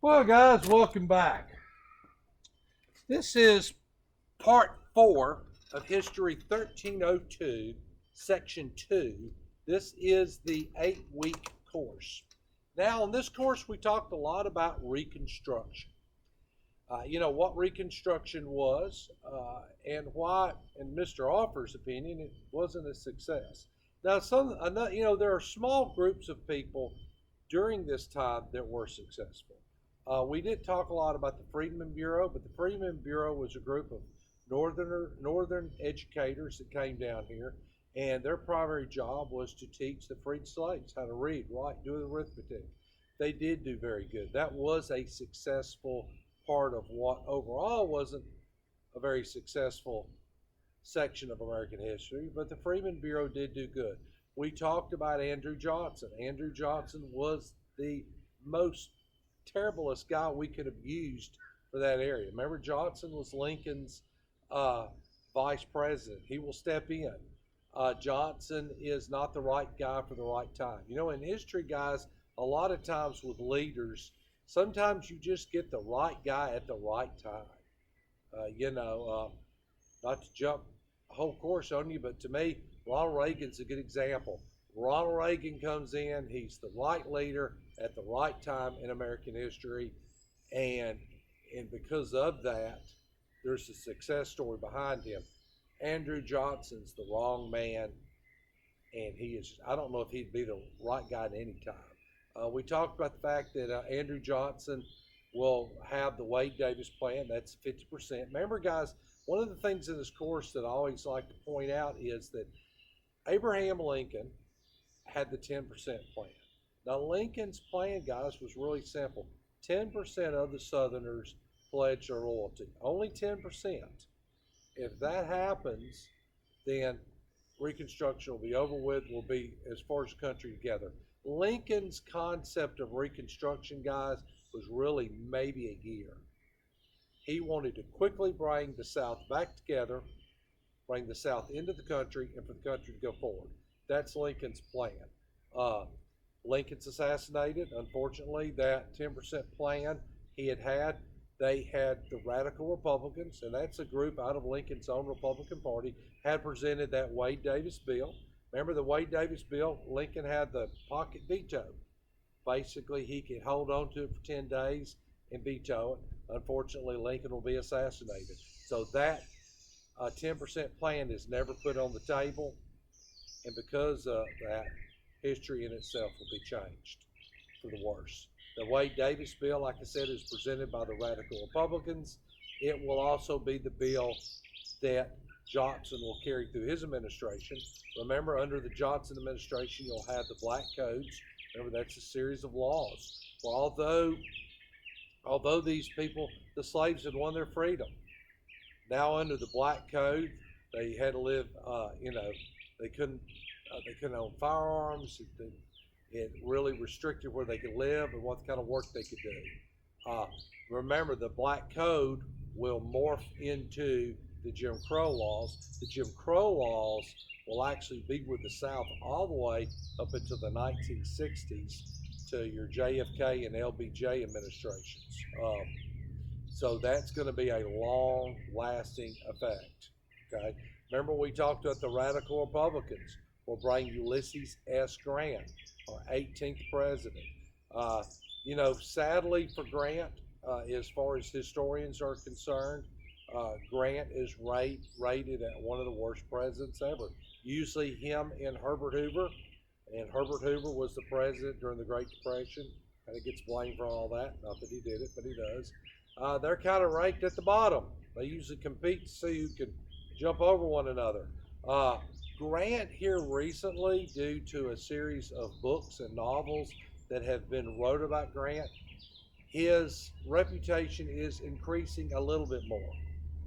Well, guys, welcome back. This is part 4 of History 1302, Section 2. This is the 8-week course. Now, in this course, we talked a lot about Reconstruction. What Reconstruction was and why, in Mr. Offer's opinion, it wasn't a success. Now, there are small groups of people during this time that were successful. We did talk a lot about the Freeman Bureau, but the Freeman Bureau was a group of northern educators that came down here, and their primary job was to teach the freed slaves how to read, write, do arithmetic. They did do very good. That was a successful part of what overall wasn't a very successful section of American history, but the Freeman Bureau did do good. We talked about Andrew Johnson. Andrew Johnson was the most terriblest guy we could have used for that area. Remember, Johnson was Lincoln's vice president. He will step in. Johnson is not the right guy for the right time. In history, guys, a lot of times with leaders, sometimes you just get the right guy at the right time. Not to jump a whole course on you, but to me, Ronald Reagan's a good example. Ronald Reagan comes in, he's the right leader at the right time in American history, and because of that, there's a success story behind him. Andrew Johnson's the wrong man, and I don't know if he'd be the right guy at any time. We talked about the fact that Andrew Johnson will have the Wade Davis plan. That's 50%. Remember, guys, one of the things in this course that I always like to point out is that Abraham Lincoln had the 10% plan. Now, Lincoln's plan, guys, was really simple. 10% of the Southerners pledged their loyalty. Only 10%. If that happens, then Reconstruction will be over with. We'll be as far as the country together. Lincoln's concept of Reconstruction, guys, was really maybe a year. He wanted to quickly bring the South back together, bring the South into the country, and for the country to go forward. That's Lincoln's plan. Lincoln's assassinated. Unfortunately, that 10% plan he had, they had the radical Republicans, and that's a group out of Lincoln's own Republican Party, had presented that Wade Davis bill. Remember the Wade Davis bill? Lincoln had the pocket veto. Basically, he could hold on to it for 10 days and veto it. Unfortunately, Lincoln will be assassinated. So that 10% plan is never put on the table, and because of that, history in itself will be changed for the worse. The Wade Davis bill, like I said, is presented by the radical Republicans. It will also be the bill that Johnson will carry through his administration. Remember, under the Johnson administration, you'll have the Black Codes. Remember, that's a series of laws. Well, although these people, the slaves, had won their freedom, now under the Black Code, they had to live. They couldn't own firearms. It really restricted where they could live and what kind of work they could do. Remember, the Black Code will morph into the Jim Crow laws. The Jim Crow laws will actually be with the South all the way up until the 1960s to your JFK and LBJ administrations. So that's going to be a long-lasting effect. Okay. Remember, we talked about the radical Republicans will bring Ulysses S. Grant, our 18th president. Sadly for Grant, as far as historians are concerned, Grant is rated at one of the worst presidents ever. Usually him and Herbert Hoover, and Herbert Hoover was the president during the Great Depression. Kind of gets blamed for all that. Not that he did it, but he does. They're kind of ranked at the bottom. They usually compete to see who can jump over one another. Grant here recently, due to a series of books and novels that have been wrote about Grant, his reputation is increasing a little bit more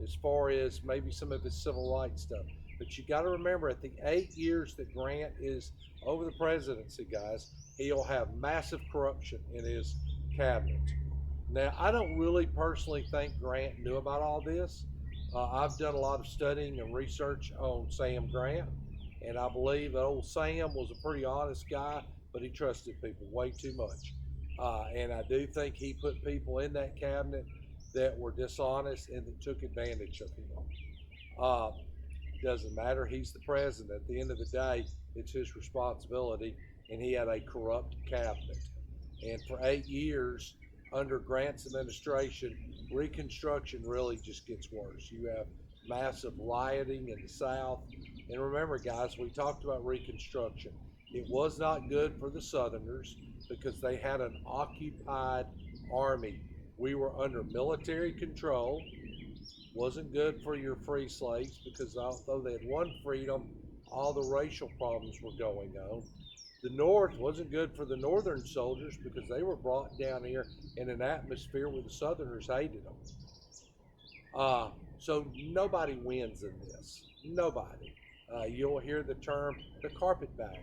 as far as maybe some of his civil rights stuff. But you got to remember, at the 8 years that Grant is over the presidency, guys, he'll have massive corruption in his cabinet. Now, I don't really personally think Grant knew about all this. I've done a lot of studying and research on Sam Grant, and I believe that old Sam was a pretty honest guy, but he trusted people way too much. And I do think he put people in that cabinet that were dishonest and that took advantage of him. Uh, doesn't matter. He's the president. At the end of the day, it's his responsibility, and he had a corrupt cabinet. And for 8 years under Grant's administration, Reconstruction really just gets worse. You have massive rioting in the South. And remember, guys, we talked about Reconstruction. It was not good for the Southerners because they had an occupied army. We were under military control. Wasn't good for your free slaves because although they had won freedom, all the racial problems were going on. The North wasn't good for the Northern soldiers because they were brought down here in an atmosphere where the Southerners hated them. So nobody wins in this. Nobody. You'll hear the term the carpetbagger.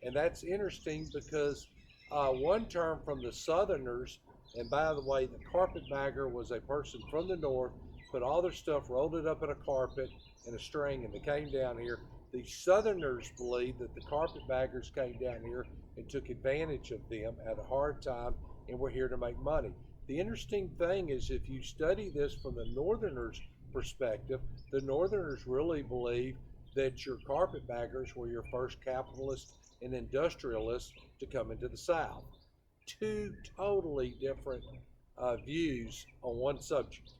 And that's interesting because one term from the Southerners, and by the way, the carpetbagger was a person from the North, put all their stuff, rolled it up in a carpet and a string, and they came down here. The Southerners believed that the carpetbaggers came down here and took advantage of them at a hard time and were here to make money. The interesting thing is if you study this from the Northerners' perspective, the Northerners really believe that your carpetbaggers were your first capitalists and industrialists to come into the South. Two totally different views on one subject.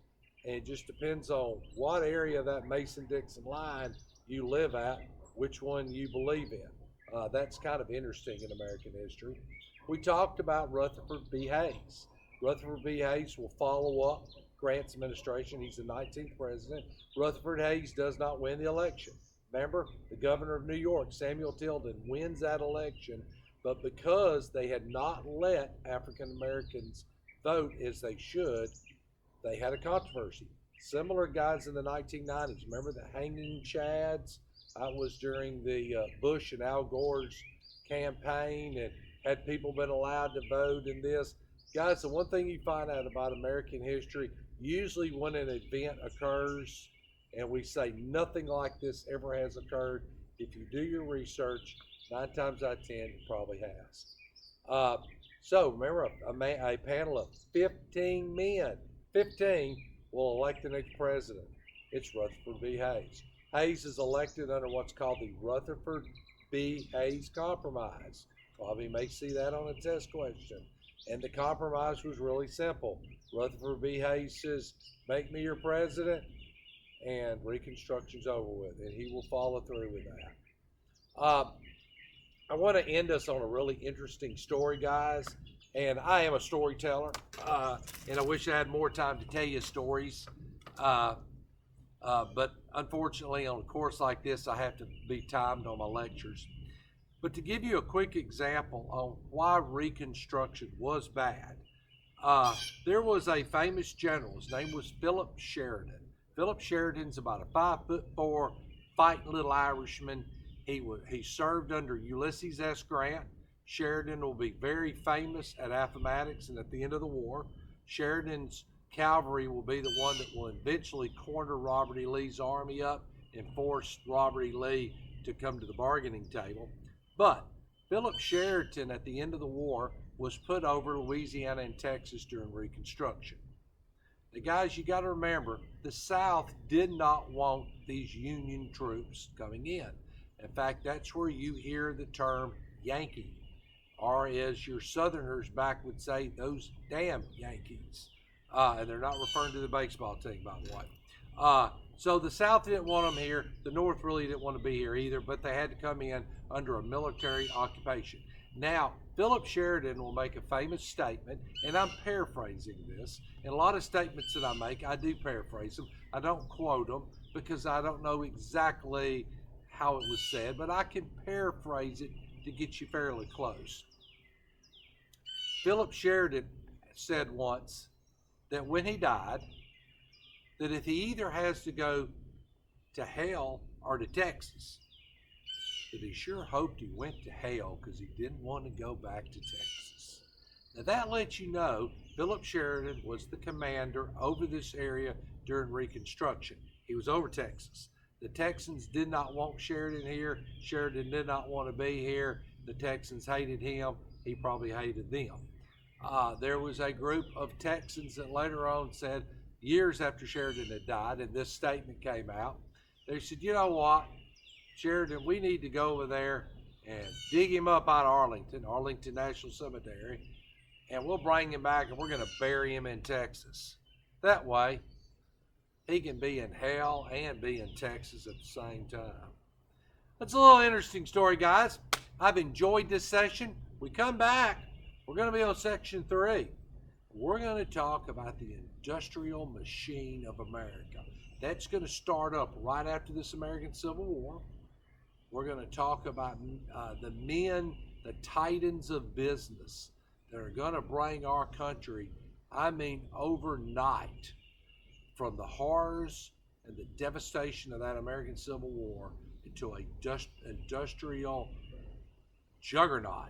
And it just depends on what area of that Mason-Dixon line you live at, which one you believe in. That's kind of interesting in American history. We talked about Rutherford B. Hayes. Rutherford B. Hayes will follow up Grant's administration. He's the 19th president. Rutherford Hayes does not win the election. Remember, the governor of New York, Samuel Tilden, wins that election, but because they had not let African Americans vote as they should, they had a controversy. Similar guys in the 1990s. Remember the hanging chads? That was during the Bush and Al Gore's campaign, and had people been allowed to vote in this? Guys, the one thing you find out about American history, usually when an event occurs, and we say nothing like this ever has occurred, if you do your research, 9 times out of 10, it probably has. So remember, a panel of 15 men, 15 will elect the next president. It's Rutherford B. Hayes. Hayes is elected under what's called the Rutherford B. Hayes Compromise. Probably may see that on a test question. And the compromise was really simple. Rutherford B. Hayes says, make me your president, and Reconstruction's over with, and he will follow through with that. I want to end us on a really interesting story, guys. And I am a storyteller, and I wish I had more time to tell you stories. But unfortunately, on a course like this, I have to be timed on my lectures. But to give you a quick example on why Reconstruction was bad, there was a famous general. His name was Philip Sheridan. Philip Sheridan's about a 5'4", fighting little Irishman. He served under Ulysses S. Grant. Sheridan will be very famous at Appomattox and at the end of the war. Sheridan's cavalry will be the one that will eventually corner Robert E. Lee's army up and force Robert E. Lee to come to the bargaining table. But Philip Sheridan at the end of the war was put over Louisiana and Texas during Reconstruction. The guys, you got to remember, the South did not want these Union troops coming in. In fact, that's where you hear the term Yankee, or as your Southerners back would say, those damn Yankees. And they're not referring to the baseball team, by the way. So the South didn't want them here. The North really didn't want to be here either, but they had to come in under a military occupation. Now, Philip Sheridan will make a famous statement, and I'm paraphrasing this. And a lot of statements that I make, I do paraphrase them. I don't quote them because I don't know exactly how it was said, but I can paraphrase it to get you fairly close. Philip Sheridan said once that when he died, that if he either has to go to hell or to Texas, that he sure hoped he went to hell because he didn't want to go back to Texas. Now that lets you know Philip Sheridan was the commander over this area during Reconstruction. He was over Texas. The Texans did not want Sheridan here. Sheridan did not want to be here. The Texans hated him. He probably hated them. There was a group of Texans that later on said, years after Sheridan had died, and this statement came out, they said, you know what, Sheridan, we need to go over there and dig him up out of Arlington National Cemetery, and we'll bring him back and we're going to bury him in Texas. That way, he can be in hell and be in Texas at the same time. That's a little interesting story, guys. I've enjoyed this session. We come back, we're going to be on section 3. We're going to talk about the industrial machine of America. That's going to start up right after this American Civil War. We're going to talk about the men, the titans of business that are going to bring our country, I mean overnight, from the horrors and the devastation of that American Civil War into a industrial juggernaut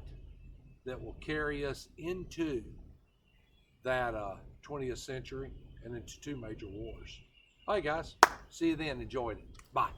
that will carry us into that 20th century and into 2 major wars. All right, guys. See you then. Enjoyed it. Bye.